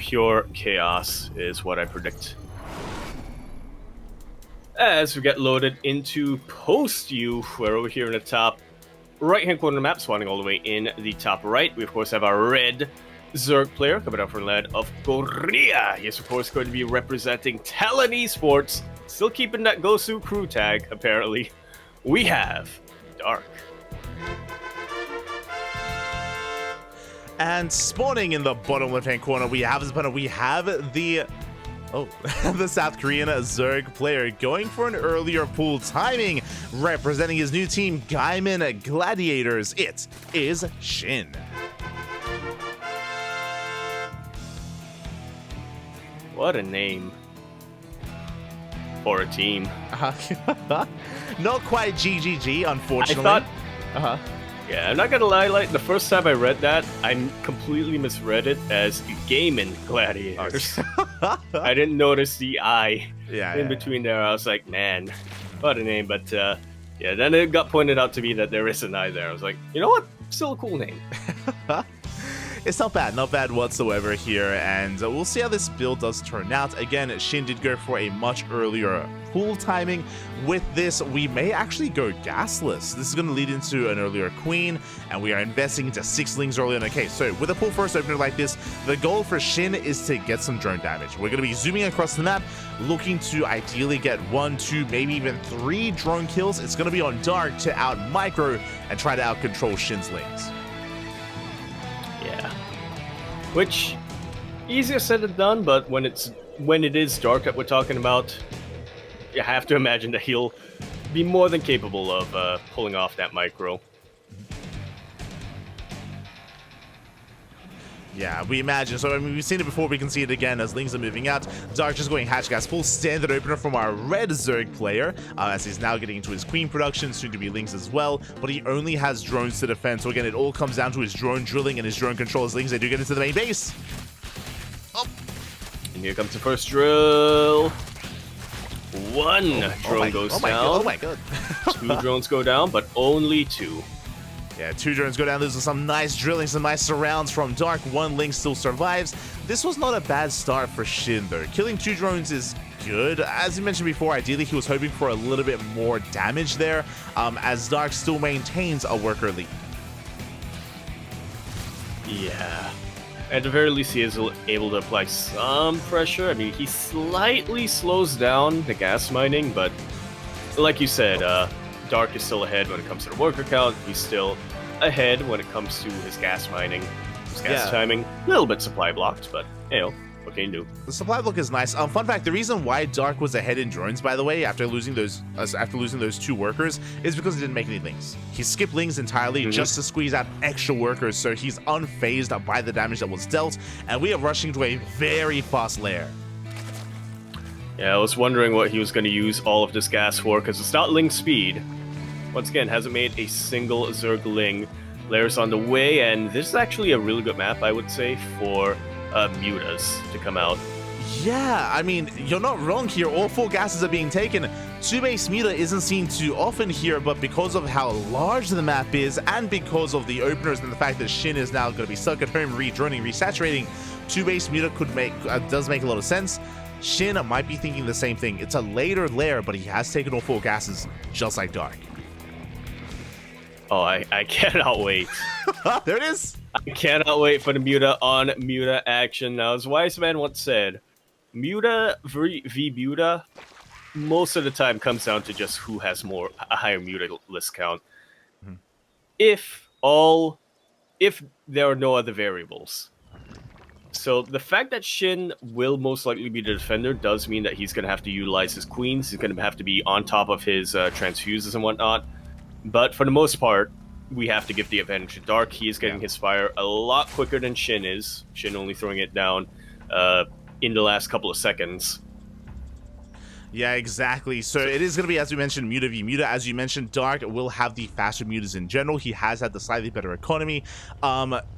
pure chaos is what I predict. As we get loaded into Post U, we're over here in the top right-hand corner of the map, spawning all the way in the top right. We, of course, have our red Zerg player coming out from the land of Korea. He's, of course, going to be representing Talon Esports, still keeping that Gosu crew tag, apparently. We have Dark. And spawning in the bottom left-hand corner, we have the the South Korean Zerg player going for an earlier pool timing, representing his new team, Gaiman Gladiators. It is SHIN. What a name for a team. Not quite GGG, unfortunately. Yeah, I'm not gonna lie, like, the first time I read that, I completely misread it as Gaiman Gladiators. I didn't notice the I in between there. I was like, man, what a name. But yeah, then it got pointed out to me that there is an I there. I was like, you know what? Still a cool name. It's not bad whatsoever here, and we'll see how this build does turn out. Again, SHIN did go for a much earlier pool timing. With this, we may actually go gasless. This is going to lead into an earlier queen, and we are investing into 6 lings early on. Okay, so with a pool first opener like this, the goal for SHIN is to get some drone damage. We're going to be zooming across the map, looking to ideally get 1, 2, maybe even 3 drone kills. It's going to be on Dark to out micro and try to out control SHIN's lings. Yeah. Which, easier said than done, but when it is Dark that we're talking about, you have to imagine that he'll be more than capable of pulling off that micro. Yeah, we imagine. So, I mean, we've seen it before. We can see it again as lings are moving out. Dark just going hatch gas. Full standard opener from our red Zerg player, as he's now getting into his queen production, soon to be lings as well. But he only has drones to defend. So, again, it all comes down to his drone drilling and his drone control as lings. They do get into the main base. Oh. And here comes the first drill. One drone goes down. Oh my god. 2 drones go down, but only 2. Yeah, 2 drones go down. There's some nice drilling, some nice surrounds from Dark. 1 link still survives. This was not a bad start for SHIN, though. Killing 2 drones is good. As you mentioned before, ideally he was hoping for a little bit more damage there, as Dark still maintains a worker lead. Yeah. At the very least, he is able to apply some pressure. I mean, he slightly slows down the gas mining, but like you said, Dark is still ahead when it comes to the worker count. He's still ahead when it comes to his gas mining, his gas timing. A little bit supply blocked, but, you know, what can you do? The supply block is nice. Fun fact, the reason why Dark was ahead in drones, by the way, after losing those 2 workers, is because he didn't make any lings. He skipped lings entirely just to squeeze out extra workers, so he's unfazed by the damage that was dealt, and we are rushing to a very fast lair. Yeah, I was wondering what he was going to use all of this gas for, because it's not ling speed. Once again, hasn't made a single Zerg ling. Lairs on the way, and this is actually a really good map, I would say, for mutas to come out. Yeah, I mean, you're not wrong here. All 4 gases are being taken. 2-base muta isn't seen too often here, but because of how large the map is, and because of the openers and the fact that SHIN is now going to be stuck at home, redroning, resaturating, 2-base muta does make a lot of sense. SHIN might be thinking the same thing. It's a later lair, but he has taken all 4 gases, just like Dark. Oh, I cannot wait. There it is. I cannot wait for the muta on muta action. Now, as Wise Man once said, muta v muta most of the time comes down to just who has a higher muta list count. If there are no other variables. So the fact that SHIN will most likely be the defender does mean that he's going to have to utilize his queens. He's going to have to be on top of his transfuses and whatnot. But for the most part, we have to give the advantage to Dark. He is getting his fire a lot quicker than SHIN is. SHIN only throwing it down in the last couple of seconds. Yeah, exactly. So it is going to be, as we mentioned, Muta v Muta. As you mentioned, Dark will have the faster mutas in general. He has had the slightly better economy.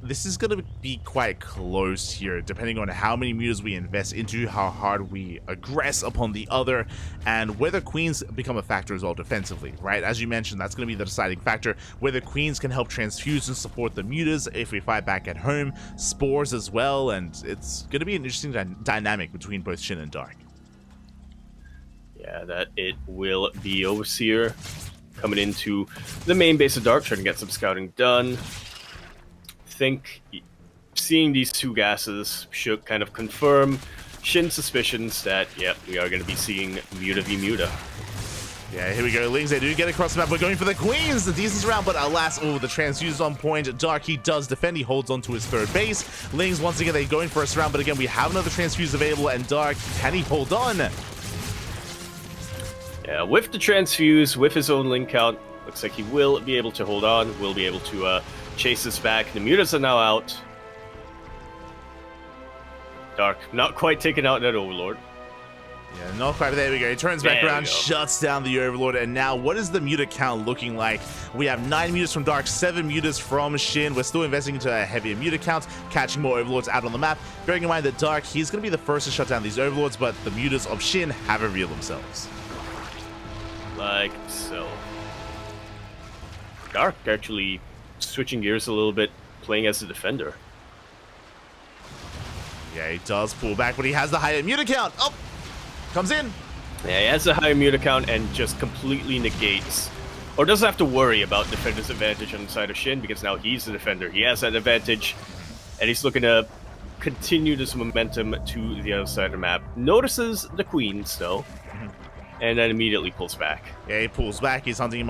This is going to be quite close here, depending on how many mutas we invest into, how hard we aggress upon the other, and whether queens become a factor as well defensively, right? As you mentioned, that's going to be the deciding factor. Whether queens can help transfuse and support the mutas if we fight back at home, spores as well, and it's going to be an interesting dynamic between both Shin and Dark. Yeah, that it will be Overseer coming into the main base of Dark, trying to get some scouting done. Think seeing these two gases should kind of confirm Shin's suspicions that, yep, we are going to be seeing Muta v Muta. Yeah, here we go. Lings, they do get across the map. We're going for the queens. The decent round, but alas, the transfuser's on point. Dark, he does defend. He holds on to his third base. Lings, once again, they're going for a round, but again, we have another transfuse available, and Dark, can he hold on? Yeah, with the transfuse, with his own link count, looks like he will be able to hold on, will be able to chase this back. The mutas are now out. Dark, not quite taking out that Overlord. Yeah, not quite. There we go. He turns back around, shuts down the Overlord, and now what is the muta count looking like? We have 9 mutas from Dark, 7 mutas from Shin. We're still investing into a heavier muta count, catching more Overlords out on the map. Bearing in mind that Dark, he's going to be the first to shut down these Overlords, but the mutas of Shin have revealed themselves. Like so. Dark actually switching gears a little bit, playing as a defender. Yeah, he does pull back, but he has the higher muta count. Oh! Comes in. Yeah, he has a higher muta count and just completely negates, or doesn't have to worry about defender's advantage on the side of Shin, because now he's the defender. He has that advantage, and he's looking to continue this momentum to the other side of the map. Notices the queens, though, and then immediately pulls back. Yeah, he pulls back. He's hunting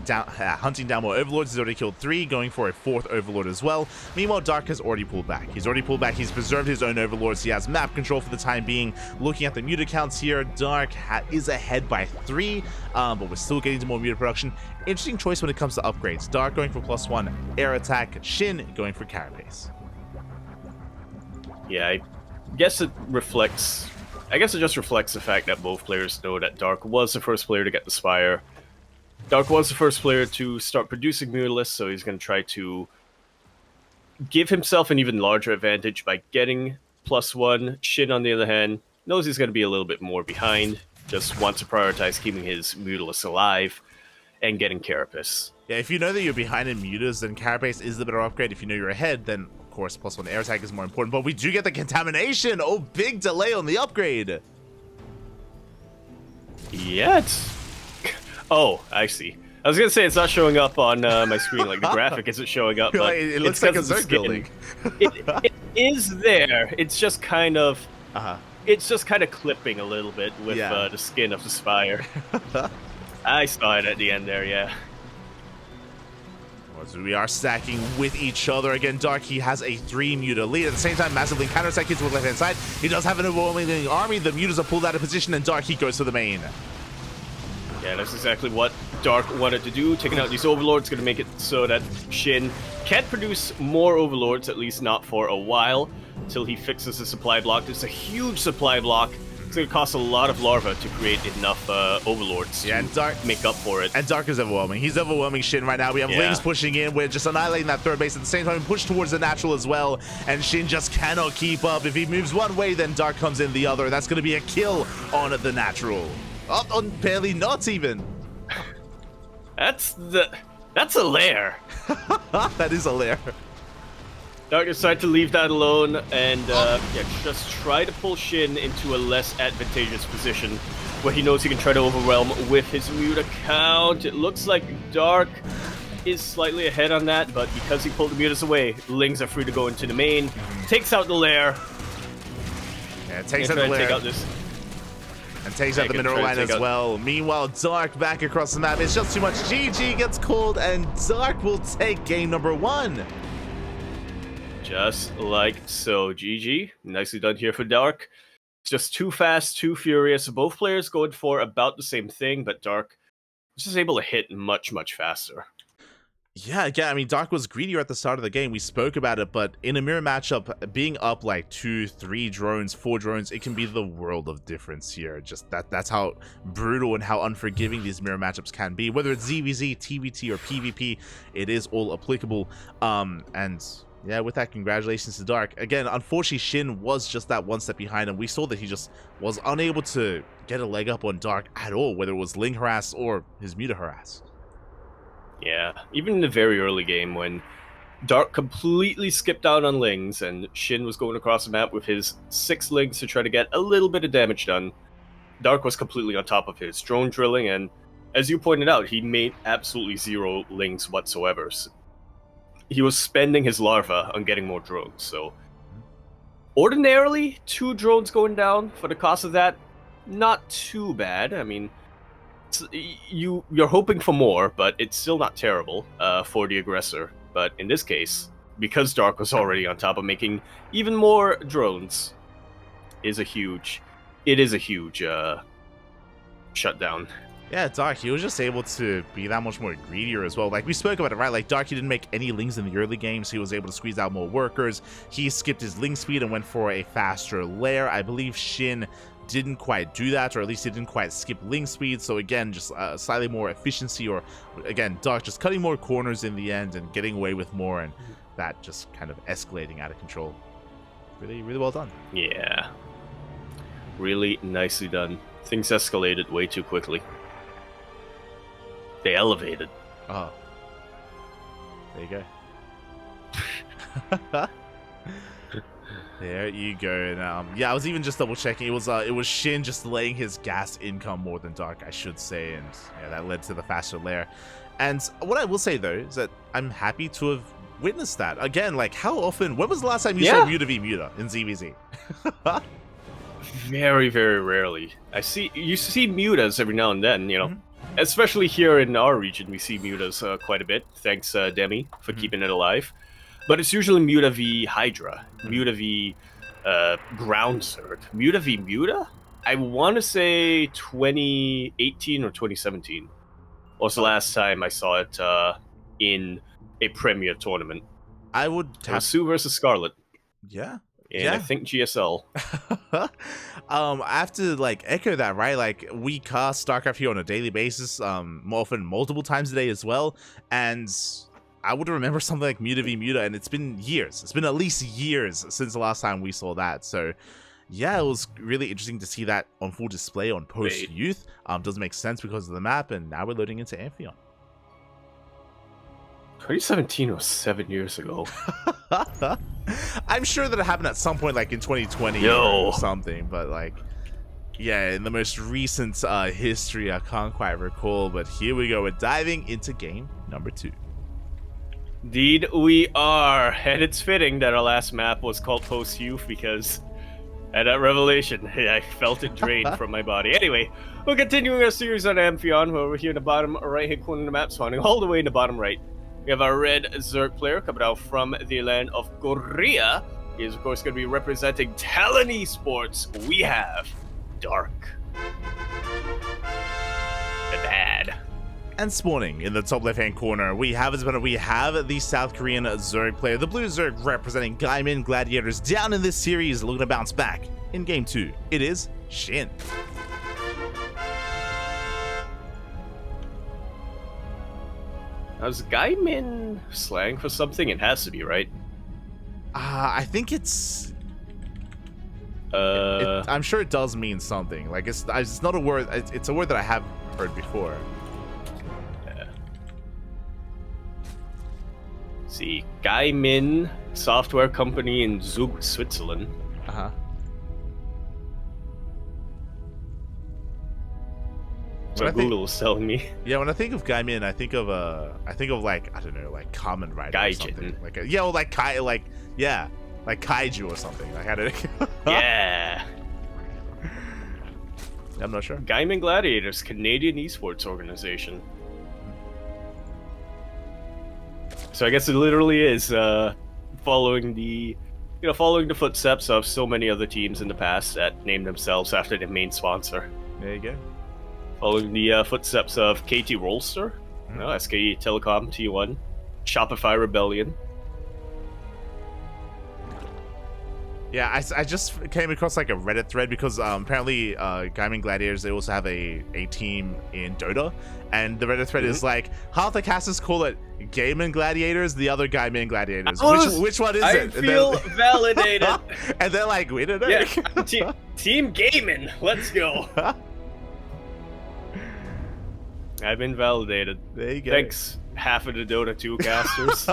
down more Overlords. He's already killed 3, going for a 4th Overlord as well. Meanwhile, Dark has already pulled back. He's preserved his own Overlords. He has map control for the time being. Looking at the muta counts here, Dark is ahead by 3, but we're still getting to more muta production. Interesting choice when it comes to upgrades. Dark going for +1 air attack. Shin going for carapace. Yeah, I guess it just reflects the fact that both players know that Dark was the first player to get the Spire. Dark was the first player to start producing Mutalisks, so he's going to try to give himself an even larger advantage by getting +1. Shin, on the other hand, knows he's going to be a little bit more behind, just wants to prioritize keeping his Mutalisks alive and getting Carapace. Yeah, if you know that you're behind in mutas, then Carapace is the better upgrade. If you know you're ahead, then of course +1 air attack is more important. But we do get the contamination. Oh, big delay on the upgrade. Yeah, it's... Oh, I see. I was gonna say it's not showing up on my screen, like the graphic isn't showing up, but it looks like a Zerg building. it is there. It's just kind of, it's just kind of clipping a little bit with the skin of the Spire. I saw it at the end there, yeah. So we are stacking with each other. Again, Dark, he has a 3 muta lead. At the same time, massively counter-attack hits with left-hand side. He does have an overwhelming army. The mutas are pulled out of position, and Dark, he goes to the main. Yeah, that's exactly what Dark wanted to do. Taking out these Overlords, going to make it so that Shin can't produce more Overlords, at least not for a while, until he fixes the supply block. There's a huge supply block. It's going to cost a lot of larva to create enough Overlords to make up for it. And Dark is overwhelming. He's overwhelming Shin right now. We have Lings pushing in. We're just annihilating that third base. At the same time, push towards the natural as well. And Shin just cannot keep up. If he moves one way, then Dark comes in the other. That's going to be a kill on the natural. On barely not even. That's a lair. That is a lair. Dark decided to leave that alone and just try to pull Shin into a less advantageous position where he knows he can try to overwhelm with his muta count. It looks like Dark is slightly ahead on that, but because he pulled the mutas away, Lings are free to go into the main. Takes out the lair. Yeah, takes out the lair. And takes out the mineral line as well. Meanwhile, Dark back across the map. It's just too much. GG gets called, and Dark will take game number 1. Just like so. GG. Nicely done here for Dark. Just too fast, too furious. Both players going for about the same thing, but Dark was just able to hit much, much faster. Yeah, again, I mean, Dark was greedier at the start of the game. We spoke about it, but in a mirror matchup, being up like 2, 3 drones, 4 drones, it can be the world of difference here. Just that's how brutal and how unforgiving these mirror matchups can be. Whether it's ZvZ, TVT, or PvP, it is all applicable. And yeah, with that, congratulations to Dark. Again, unfortunately, Shin was just that one step behind him. We saw that he just was unable to get a leg up on Dark at all, whether it was Ling harass or his Muta harass. Yeah, even in the very early game when Dark completely skipped out on Lings and Shin was going across the map with his 6 Lings to try to get a little bit of damage done, Dark was completely on top of his drone drilling, and as you pointed out, he made absolutely 0 Lings whatsoever. So he was spending his larva on getting more drones, so ordinarily 2 drones going down for the cost of that, not too bad. I mean, you're hoping for more, but it's still not terrible for the aggressor. But in this case, because Dark was already on top of making even more drones, it is a huge shutdown. Yeah, Dark, he was just able to be that much more greedier as well. Like, we spoke about it, right? Like, Dark, he didn't make any Lings in the early games. He was able to squeeze out more workers. He skipped his Ling speed and went for a faster lair. I believe Shin didn't quite do that, or at least he didn't quite skip Ling speed. So again, just slightly more efficiency, or again, Dark just cutting more corners in the end and getting away with more, and that just kind of escalating out of control. Really, really well done. Yeah. Really nicely done. Things escalated way too quickly. They elevated. Oh. There you go. There you go. And, yeah, I was even just double checking. It was Shin just laying his gas income more than Dark, I should say, and yeah, that led to the faster lair. And what I will say though is that I'm happy to have witnessed that again. Like, how often? When was the last time you saw Muta v Muta in ZvZ? Very, very rarely. You see mutas every now and then, you know. Especially here in our region, we see mutas quite a bit. Thanks, Demi, for keeping it alive. But it's usually Muta v Hydra, Muta v Ground Zerg. Muta v Muta? I want to say 2018 or 2017 was the last time I saw it in a Premier tournament. I would have Sue versus Scarlet. Yeah. And I think GSL. I have to like echo that, right? Like, we cast StarCraft here on a daily basis, often multiple times a day as well, and I would remember something like Muta v Muta, and it's been years. It's been at least years since the last time we saw that. So yeah, it was really interesting to see that on full display on Post Youth. Doesn't make sense because of the map, and now we're loading into Amphion. 2017 was 7 years ago. I'm sure that it happened at some point, like in 2020 or something, but like, yeah, in the most recent history, I can't quite recall. But here we go. We're diving into game number 2. Indeed, we are, and it's fitting that our last map was called Post Youth because at that revelation, I felt it drain from my body. Anyway, we're continuing our series on Amphion, where we're here in the bottom right-hand corner of the map, spawning all the way in the bottom right. We have our red Zerg player coming out from the land of Korea. He is, of course, going to be representing Talon Esports. We have Dark. The Bad. And spawning in the top left-hand corner, we have the South Korean Zerg player. The blue Zerg representing Gaimin Gladiators down in this series, looking to bounce back in game 2. It is SHIN. Is Gaimin slang for something? It has to be, right? I think it's... I'm sure it does mean something. Like, it's not a word... It's a word that I have heard before. Yeah. See, Gaimin software company in Zug, Switzerland. Uh-huh. What Google is telling me. Yeah, when I think of Gaimin, I think of like, I don't know, like Kamen Rider or something. Like like kaiju or something. Like, I don't know. Yeah. I'm not sure. Gaimin Gladiators, Canadian esports organization. So I guess it literally is following the footsteps of so many other teams in the past that named themselves after the main sponsor. There you go. Following the footsteps of KT Rolster, SK Telecom T1, Shopify Rebellion. Yeah, I just came across like a Reddit thread because apparently Gaming Gladiators, they also have a team in Dota, and the Reddit thread is like, half the casters call it Gaming Gladiators, the other Gaming Gladiators. Which one is it? I feel validated. And they're like, we don't know. Yeah, team Gaming, let's go. I've been validated. There you go. Thanks, half of the Dota 2 casters.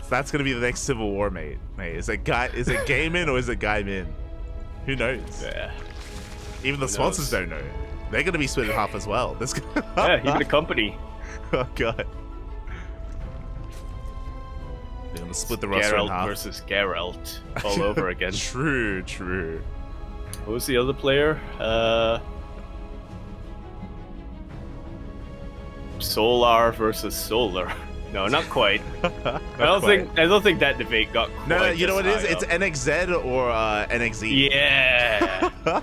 That's gonna be the next Civil War, mate. Is it Gaming or is it Guymin? Who knows? Yeah. Even the sponsors don't know. They're gonna be split in half as well. Yeah, even a company. Oh god. They're gonna split the roster in half. Geralt versus Geralt all over again. True. Who was the other player? Solar versus Solar. No, not quite. I don't think that debate got quite. No, you know what it is? It's NXZ or NXZ. Yeah.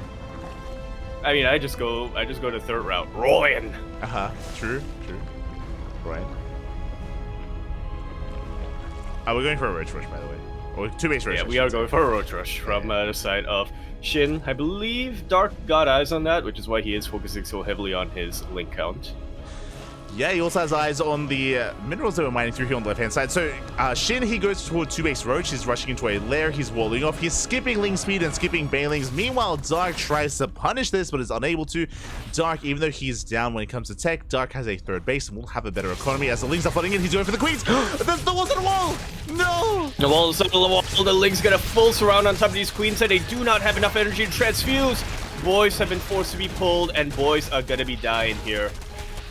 I mean, I just go to third route. Royan. True. Royan. We're going for a roach rush, by the way. Or two-base roach. Yeah, rush, we are going for a roach rush from the side of SHIN. I believe Dark got eyes on that, which is why he is focusing so heavily on his link count. Yeah, he also has eyes on the minerals that we're mining through here on the left-hand side. So, SHIN, he goes toward two-base roach. He's rushing into a lair. He's walling off. He's skipping Ling speed and skipping Banelings. Meanwhile, Dark tries to punish this, but is unable to. Dark, even though he's down when it comes to tech, Dark has a third base and will have a better economy. As the Lings are flooding in, he's going for the Queens. There wasn't a wall! No! The wall is up to the wall. The Lings get a full surround on top of these Queens, and they do not have enough energy to transfuse. Boys have been forced to be pulled, and boys are gonna be dying here.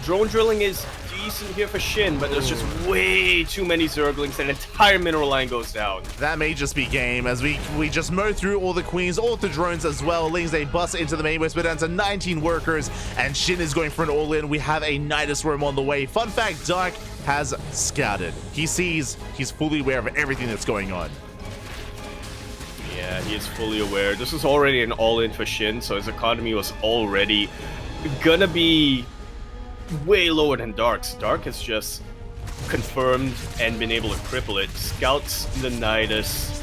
Drone drilling is decent here for SHIN, but there's just way too many Zerglings, and an entire mineral line goes down. That may just be game, as we just mow through all the Queens, all the drones as well. Lings, they bust into the main west, but down to 19 workers, and SHIN is going for an all-in. We have a Nidus Worm on the way. Fun fact, Dark has scouted. He's fully aware of everything that's going on. Yeah, he is fully aware. This was already an all-in for SHIN, so his economy was already gonna be way lower than Dark's. Dark has just confirmed and been able to cripple it. Scouts the Nidus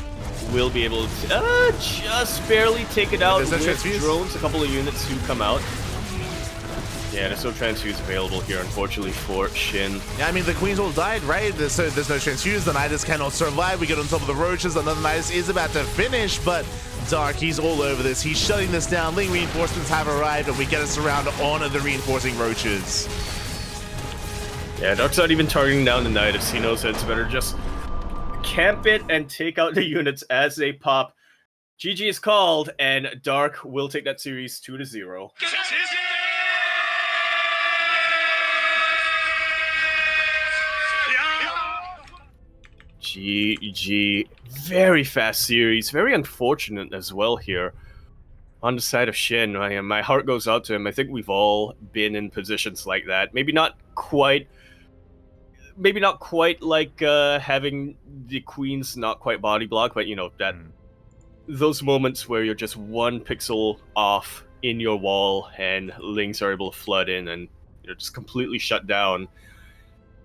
will be able to just barely take it out with drones. A couple of units do come out. Yeah, there's no transfuse available here, unfortunately, for SHIN. Yeah, I mean, the Queens all died, right? There's no transfuse. The Nidus cannot survive. We get on top of the roaches. Another Nidus is about to finish, but Dark, he's all over this. He's shutting this down. Ling reinforcements have arrived, and we get a surround on the reinforcing roaches. Yeah, Dark's not even targeting down the Nidus. He knows that it's better just camp it and take out the units as they pop. GG is called, and Dark will take that series 2-0. GG. Very fast series. Very unfortunate as well here on the side of SHIN. My heart goes out to him. I think we've all been in positions like that. Maybe not quite like having the Queens not quite body block, but you know, that those moments where you're just one pixel off in your wall and Lings are able to flood in and you're just completely shut down.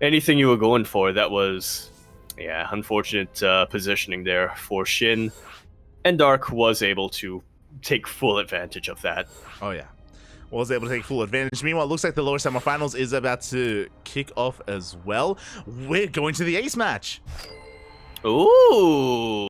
Anything you were going for, that was, yeah, unfortunate positioning there for SHIN, and Dark was able to take full advantage of that. Oh yeah, was able to take full advantage. Meanwhile, it looks like the lower semifinals is about to kick off as well. We're going to the ace match. Ooh.